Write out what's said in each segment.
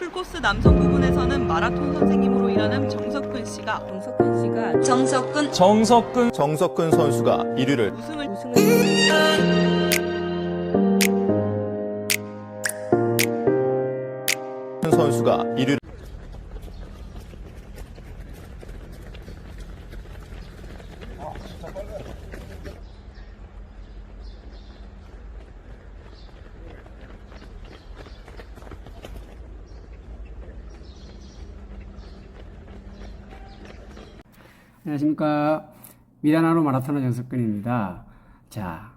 풀코스 남성 부분에서는 마라톤 선생님으로 일하는 정석근 선수가 1위를 선수가 1위를 안녕하십니까. 미라나로 마라톤의 정석근입니다. 자,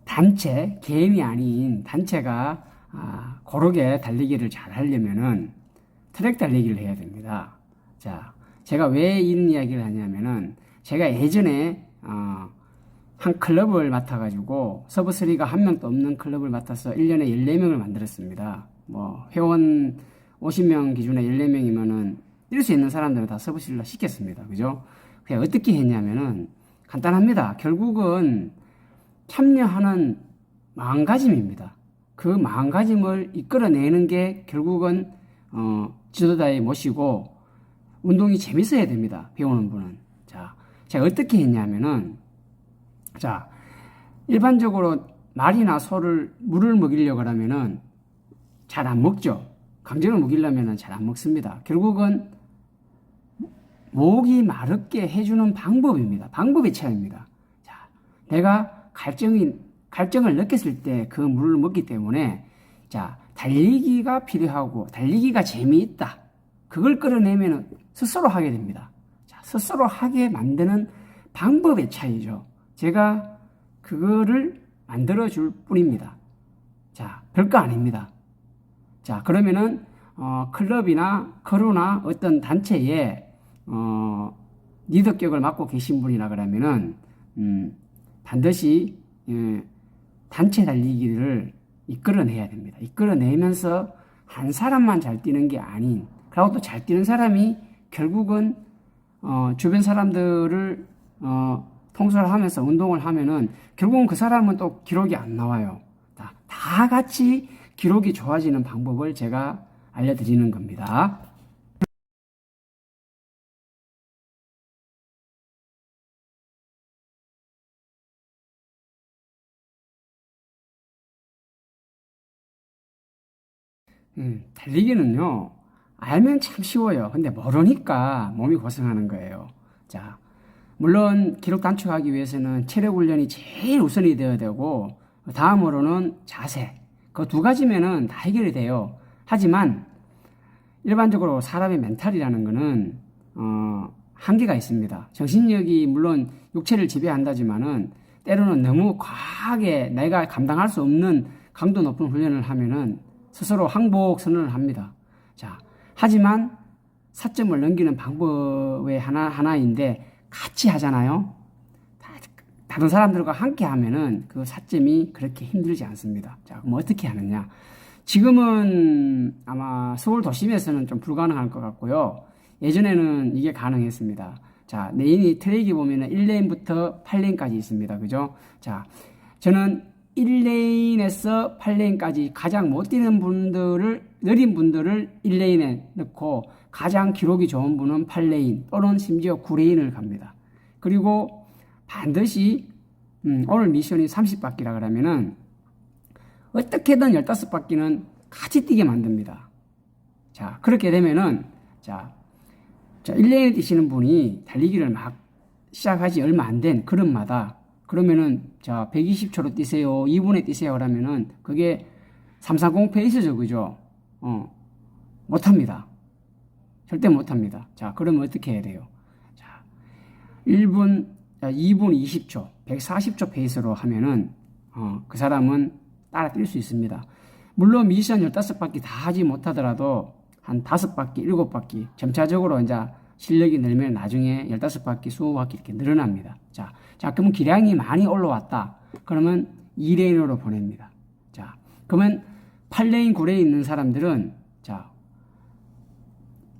단체, 개인이 아닌 단체가 고르게 달리기를 잘 하려면은 트랙 달리기를 해야 됩니다. 자, 제가 왜 이런 이야기를 하냐면은 제가 예전에 한 클럽을 맡아가지고 서브3가 한 명도 없는 클럽을 맡아서 1년에 14명을 만들었습니다. 뭐 회원 50명 기준에 14명이면은 뛸 수 있는 사람들은 다 서브3로 시켰습니다. 그죠? 그냥 어떻게 했냐면은 간단합니다. 결국은 참여하는 마음가짐입니다. 그 마음가짐을 이끌어내는 게 결국은 지도자에 모시고 운동이 재밌어야 됩니다. 배우는 분은. 자, 제가 어떻게 했냐면은 자, 일반적으로 말이나 소를 물을 먹이려고 하면은 잘 안 먹죠. 강제로 먹이려면은 잘 안 먹습니다. 결국은 목이 마르게 해주는 방법입니다. 방법의 차이입니다. 자, 내가 갈증을 느꼈을 때 그 물을 먹기 때문에 자, 달리기가 필요하고 달리기가 재미있다. 그걸 끌어내면 스스로 하게 됩니다. 자, 스스로 하게 만드는 방법의 차이죠. 제가 그거를 만들어 줄 뿐입니다. 자, 별거 아닙니다. 자, 그러면은 클럽이나 크루나 어떤 단체에 리더격을 맡고 계신 분이라 그러면은 반드시 단체 달리기를 이끌어내야 됩니다. 이끌어내면서 한 사람만 잘 뛰는 게 아닌, 그리고 또 잘 뛰는 사람이 결국은 주변 사람들을 통솔하면서 운동을 하면은 결국은 그 사람은 또 기록이 안 나와요. 다 같이 기록이 좋아지는 방법을 제가 알려드리는 겁니다. 달리기는요, 알면 참 쉬워요. 근데 모르니까 몸이 고생하는 거예요. 자, 물론 기록 단축하기 위해서는 체력 훈련이 제일 우선이 되어야 되고, 다음으로는 자세. 그 두 가지면은 다 해결이 돼요. 하지만, 일반적으로 사람의 멘탈이라는 거는, 한계가 있습니다. 정신력이 물론 육체를 지배한다지만은, 때로는 너무 과하게 내가 감당할 수 없는 강도 높은 훈련을 하면은, 스스로 항복 선언을 합니다. 자, 하지만 사점을 넘기는 방법의 하나인데 같이 하잖아요. 다른 사람들과 함께 하면은 그 사점이 그렇게 힘들지 않습니다. 자, 그럼 어떻게 하느냐? 지금은 아마 서울 도심에서는 좀 불가능할 것 같고요. 예전에는 이게 가능했습니다. 자, 레인이 트랙이 보면은 1레인부터 8레인까지 있습니다. 그죠? 자, 저는 1레인에서 8레인까지 가장 못 뛰는 분들을, 느린 분들을 1레인에 넣고 가장 기록이 좋은 분은 8레인 또는 심지어 9레인을 갑니다. 그리고 반드시 오늘 미션이 30바퀴라 그러면은 어떻게든 15바퀴는 같이 뛰게 만듭니다. 자, 그렇게 되면은 자 1레인에 뛰시는 분이 달리기를 막 시작하지 얼마 안 된 그룹마다 그러면은, 자, 120초로 뛰세요. 2분에 뛰세요. 그러면은, 그게 330 페이스죠. 그죠? 못합니다. 절대 못합니다. 자, 그러면 어떻게 해야 돼요? 자, 2분 20초, 140초 페이스로 하면은, 그 사람은 따라 뛸 수 있습니다. 물론 미션 15바퀴 다 하지 못하더라도, 한 5바퀴, 7바퀴, 점차적으로 이제 실력이 늘면 나중에 15바퀴, 20바퀴 이렇게 늘어납니다. 자, 그러면 기량이 많이 올라왔다. 그러면 2레인으로 보냅니다. 자, 그러면 8레인, 9레인 있는 사람들은, 자,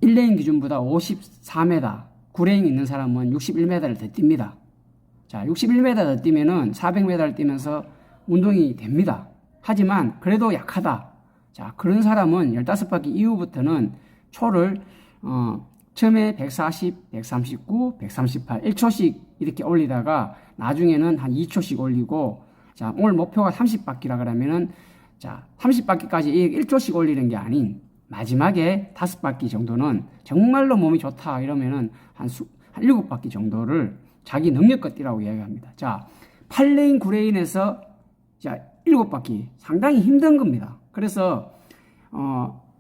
1레인 기준보다 54m, 9레인 있는 사람은 61m를 더 뜁니다. 자, 61m 더 뛰면은 400m를 뛰면서 운동이 됩니다. 하지만, 그래도 약하다. 자, 그런 사람은 15바퀴 이후부터는 초를 처음에 140, 139, 138, 1초씩 이렇게 올리다가 나중에는 한 2초씩 올리고, 자, 오늘 목표가 30바퀴라 그러면은, 자, 30바퀴까지 1초씩 올리는 게 아닌 마지막에 5바퀴 정도는 정말로 몸이 좋다 이러면은 한 7바퀴 정도를 자기 능력껏 뛰라고 이야기합니다. 자, 8레인, 9레인에서 자, 7바퀴 상당히 힘든 겁니다. 그래서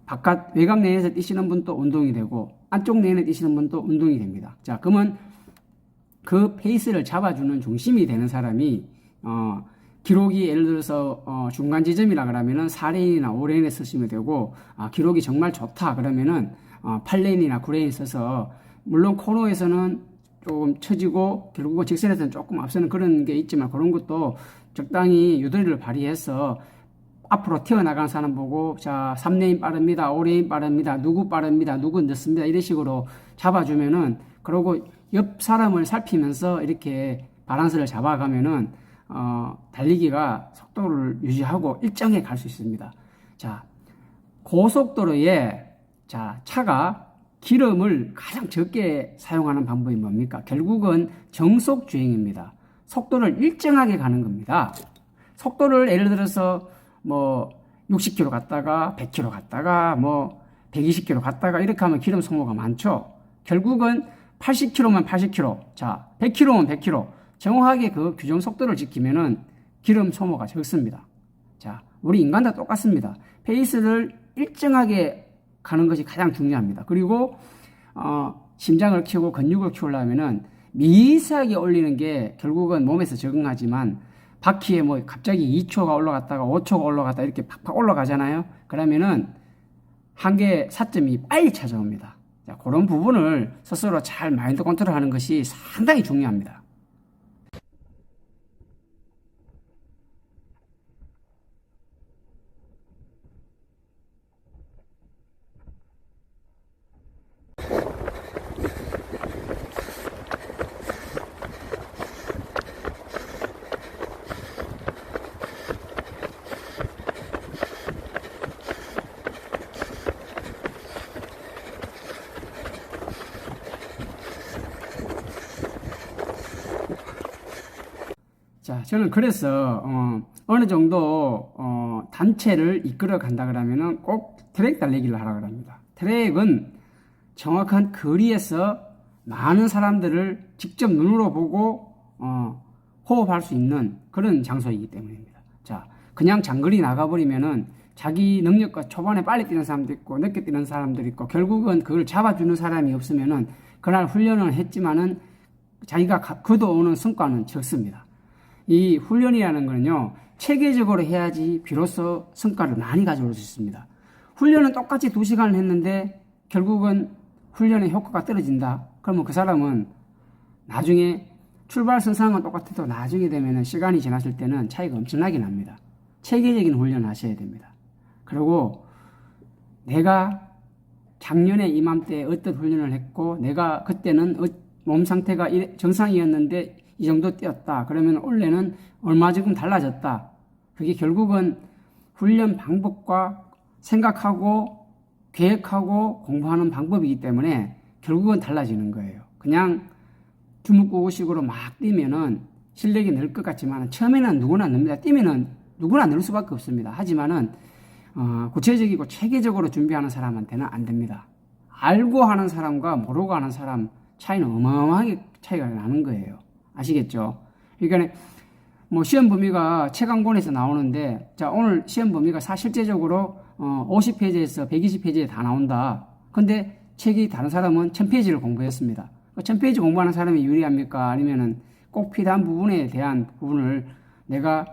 바깥 외곽 레인에서 뛰시는 분도 운동이 되고 안쪽 레인에 뛰시는 분도 운동이 됩니다. 자, 그러면 그 페이스를 잡아주는 중심이 되는 사람이 기록이 예를 들어서 중간 지점이라 그러면은 4레인이나 5레인에 쓰시면 되고, 기록이 정말 좋다 그러면은 8레인이나 9레인 써서, 물론 코너에서는 조금 처지고 결국은 직선에서는 조금 앞서는 그런 게 있지만 그런 것도 적당히 유도리를 발휘해서 앞으로 튀어나가는 사람 보고, 자, 3레인 빠릅니다, 5레인 빠릅니다, 누구 빠릅니다, 누구 늦습니다, 이런 식으로 잡아주면은, 그러고 옆 사람을 살피면서 이렇게 바란스를 잡아가면은 달리기가 속도를 유지하고 일정에 갈 수 있습니다. 자, 고속도로에 자, 차가 기름을 가장 적게 사용하는 방법이 뭡니까? 결국은 정속 주행입니다. 속도를 일정하게 가는 겁니다. 속도를 예를 들어서 뭐 60km 갔다가 100km 갔다가 뭐 120km 갔다가 이렇게 하면 기름 소모가 많죠. 결국은 80km면 80km, 자, 100km면 100km, 정확하게 그 규정 속도를 지키면은 기름 소모가 적습니다. 자, 우리 인간도 똑같습니다. 페이스를 일정하게 가는 것이 가장 중요합니다. 그리고 심장을 키우고 근육을 키우려면은 미세하게 올리는 게 결국은 몸에서 적응하지만, 바퀴에 뭐 갑자기 2초가 올라갔다가 5초가 올라갔다 이렇게 팍팍 올라가잖아요. 그러면은 한계 사점이 빨리 찾아옵니다. 자, 그런 부분을 스스로 잘 마인드 컨트롤하는 것이 상당히 중요합니다. 자, 저는 그래서 어느 정도 단체를 이끌어 간다 그러면은 꼭 트랙 달리기를 하라고 합니다. 트랙은 정확한 거리에서 많은 사람들을 직접 눈으로 보고 호흡할 수 있는 그런 장소이기 때문입니다. 자, 그냥 장거리 나가버리면은 자기 능력과 초반에 빨리 뛰는 사람도 있고 늦게 뛰는 사람도 있고, 결국은 그걸 잡아주는 사람이 없으면은 그날 훈련을 했지만은 자기가 거둬오는 성과는 적습니다. 이 훈련이라는 거는요, 체계적으로 해야지 비로소 성과를 많이 가져올 수 있습니다. 훈련은 똑같이 2시간을 했는데 결국은 훈련의 효과가 떨어진다. 그러면 그 사람은 나중에 출발 선상은 똑같아도 나중에 되면 시간이 지났을 때는 차이가 엄청나게 납니다. 체계적인 훈련을 하셔야 됩니다. 그리고 내가 작년에 이맘때 어떤 훈련을 했고 내가 그때는 몸 상태가 정상이었는데 이 정도 뛰었다. 그러면 올해는 얼마만큼 달라졌다. 그게 결국은 훈련 방법과 생각하고 계획하고 공부하는 방법이기 때문에 결국은 달라지는 거예요. 그냥 주먹구구식으로 막 뛰면은 실력이 늘 것 같지만 처음에는 누구나 늡니다. 뛰면은 누구나 늘 수밖에 없습니다. 하지만은 구체적이고 체계적으로 준비하는 사람한테는 안 됩니다. 알고 하는 사람과 모르고 하는 사람 차이는 어마어마하게 차이가 나는 거예요. 아시겠죠? 그러니까 뭐 시험 범위가 최강본에서 나오는데, 자, 오늘 시험 범위가 실제적으로 50페이지에서 120페이지에 다 나온다. 근데 책이 다른 사람은 1000페이지를 공부했습니다. 1000페이지 공부하는 사람이 유리합니까? 아니면은 꼭 필요한 부분에 대한 부분을 내가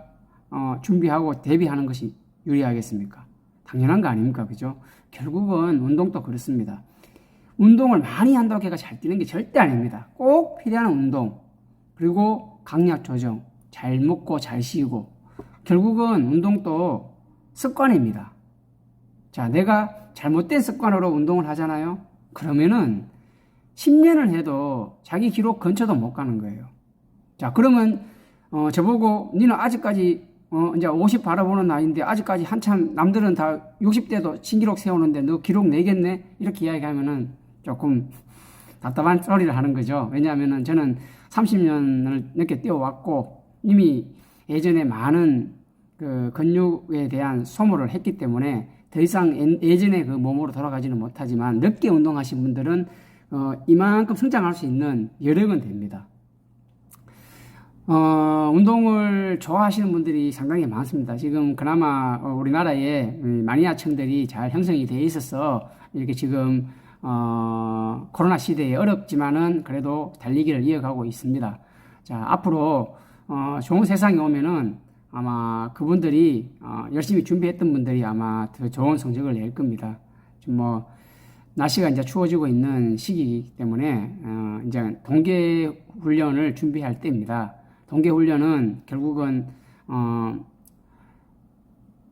준비하고 대비하는 것이 유리하겠습니까? 당연한 거 아닙니까? 그죠? 결국은 운동도 그렇습니다. 운동을 많이 한다고 해가 잘 뛰는 게 절대 아닙니다. 꼭 필요한 운동, 그리고 강약 조정, 잘 먹고 잘 쉬고, 결국은 운동도 습관입니다. 자, 내가 잘못된 습관으로 운동을 하잖아요. 그러면은 10년을 해도 자기 기록 근처도 못 가는 거예요. 자, 그러면 저보고 니는 아직까지 이제 50 바라보는 나이인데 아직까지 한참 남들은 다 60대도 신기록 세우는데 너 기록 내겠네? 이렇게 이야기하면은 조금 답답한 소리를 하는 거죠. 왜냐하면은 저는 30년을 넘게 뛰어왔고 이미 예전에 많은 그 근육에 대한 소모를 했기 때문에 더 이상 예전의 그 몸으로 돌아가지는 못하지만 늦게 운동하신 분들은 이만큼 성장할 수 있는 여력은 됩니다. 운동을 좋아하시는 분들이 상당히 많습니다. 지금 그나마 우리나라에 마니아층들이 잘 형성이 되어 있어서 이렇게 지금 코로나 시대에 어렵지만은 그래도 달리기를 이어가고 있습니다. 자, 앞으로 좋은 세상이 오면은 아마 그분들이 열심히 준비했던 분들이 아마 더 좋은 성적을 낼 겁니다. 좀 날씨가 이제 추워지고 있는 시기이기 때문에 이제 동계 훈련을 준비할 때입니다. 동계 훈련은 결국은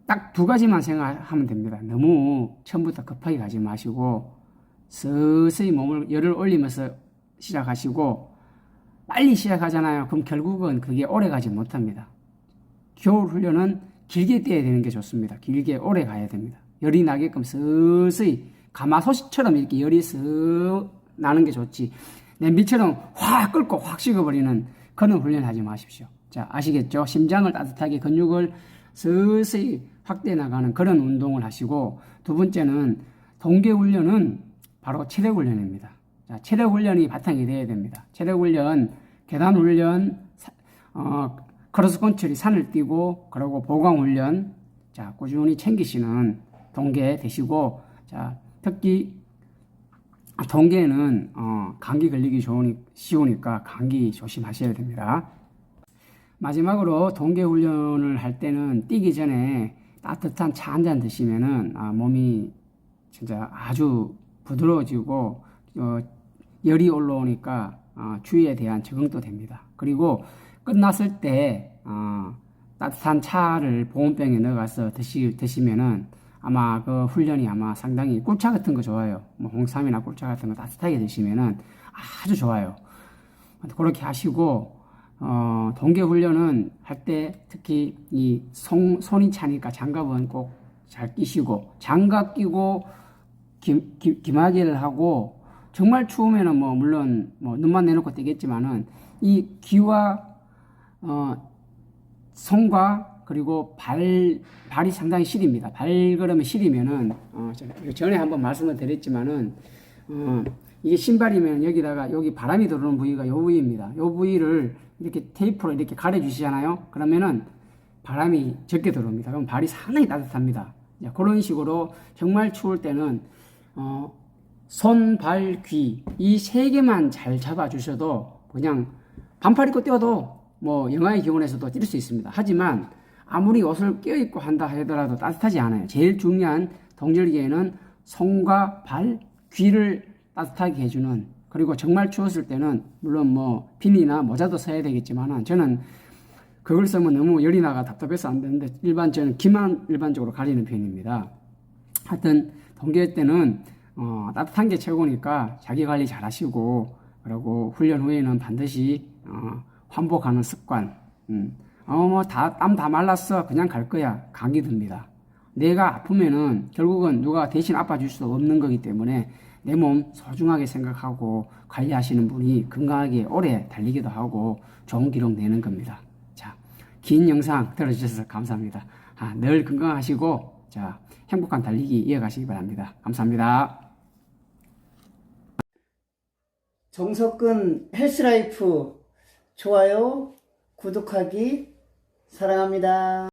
딱 두 가지만 생각하면 됩니다. 너무 처음부터 급하게 가지 마시고 서서히 몸을 열을 올리면서 시작하시고 빨리 시작하잖아요. 그럼 결국은 그게 오래 가지 못합니다. 겨울 훈련은 길게 뛰어야 되는 게 좋습니다. 길게 오래 가야 됩니다. 열이 나게끔 서서히 가마솥처럼 이렇게 열이 쓱 나는 게 좋지. 냄비처럼 확 끓고 확 식어버리는 그런 훈련을 하지 마십시오. 자, 아시겠죠? 심장을 따뜻하게 근육을 서서히 확대해 나가는 그런 운동을 하시고, 두 번째는 동계 훈련은 바로 체력 훈련입니다. 자, 체력 훈련이 바탕이 되어야 됩니다. 체력 훈련, 계단 훈련, 크로스컨트리 산을 뛰고, 그리고 보강 훈련, 자, 꾸준히 챙기시는 동계 되시고, 자, 특히 동계는 감기 걸리기 쉬우니까 감기 조심하셔야 됩니다. 마지막으로 동계 훈련을 할 때는 뛰기 전에 따뜻한 차 한 잔 드시면은 몸이 진짜 아주 부드러워지고 열이 올라오니까 추위에 대한 적응도 됩니다. 그리고 끝났을 때 따뜻한 차를 보온병에 넣어서 드시면은 아마 그 훈련이 아마 상당히 꿀차 같은 거 좋아요. 뭐 홍삼이나 꿀차 같은 거 따뜻하게 드시면은 아주 좋아요. 그렇게 하시고 동계 훈련은 할 때 특히 이 손이 차니까 장갑은 꼭 잘 끼시고, 장갑 끼고 기마개를 하고, 정말 추우면은 물론 눈만 내놓고 뛰겠지만은 이 귀와 손과 그리고 발이 상당히 시립니다. 발걸음이 시리면은 전에 한번 말씀을 드렸지만은 이게 신발이면 여기다가 여기 바람이 들어오는 부위가 요 부위입니다. 요 부위를 이렇게 테이프로 이렇게 가려 주시잖아요. 그러면은 바람이 적게 들어옵니다. 그럼 발이 상당히 따뜻합니다. 그런 식으로 정말 추울 때는 손, 발, 귀 이 세 개만 잘 잡아 주셔도 그냥 반팔 입고 뛰어도 영하의 기온에서도 뛸 수 있습니다. 하지만 아무리 옷을 껴입고 한다 하더라도 따뜻하지 않아요. 제일 중요한 동절기에는 손과 발, 귀를 따뜻하게 해주는, 그리고 정말 추웠을 때는 물론 비니나 모자도 써야 되겠지만은 저는 그걸 쓰면 너무 열이 나가 답답해서 안 되는데 저는 귀만 일반적으로 가리는 편입니다. 하여튼 동계 때는 따뜻한 게 최고니까 자기 관리 잘 하시고, 그리고 훈련 후에는 반드시 환복하는 습관. 땀 다 말랐어. 그냥 갈 거야. 감기 듭니다. 내가 아프면은 결국은 누가 대신 아파줄 수 없는 거기 때문에 내 몸 소중하게 생각하고 관리하시는 분이 건강하게 오래 달리기도 하고 좋은 기록 내는 겁니다. 자, 긴 영상 들어주셔서 감사합니다. 늘 건강하시고, 자, 행복한 달리기 이어가시기 바랍니다. 감사합니다. 정석근 헬스라이프 좋아요, 구독하기 사랑합니다.